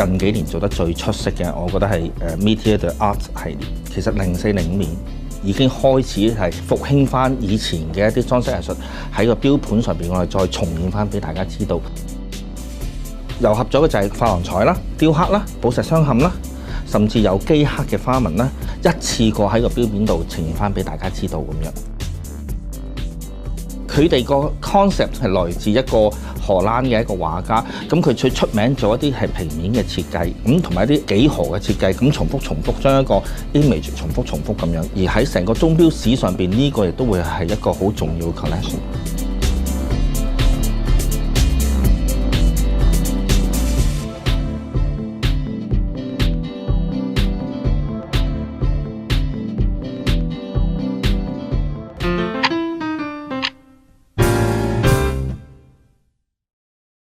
近幾年做得最出色嘅，我覺得係Meteor The Art 系列。其實04、05年已經開始係復興翻以前嘅一啲裝飾藝術喺個標盤上邊，我哋再重現翻俾大家知道。糅合咗嘅就係琺瑯彩啦、雕刻啦、寶石鑲嵌啦，甚至有機刻嘅花紋啦，一次過喺個標面度呈現翻俾大家知道咁樣。佢哋個 concept 係來自一個荷蘭嘅一個畫家，咁佢最出名做一啲係平面嘅設計，咁同埋一啲幾何嘅設計，咁重複將一個 image 重複咁樣，而喺成個鐘錶史上邊呢個亦都會係一個好重要嘅 collection。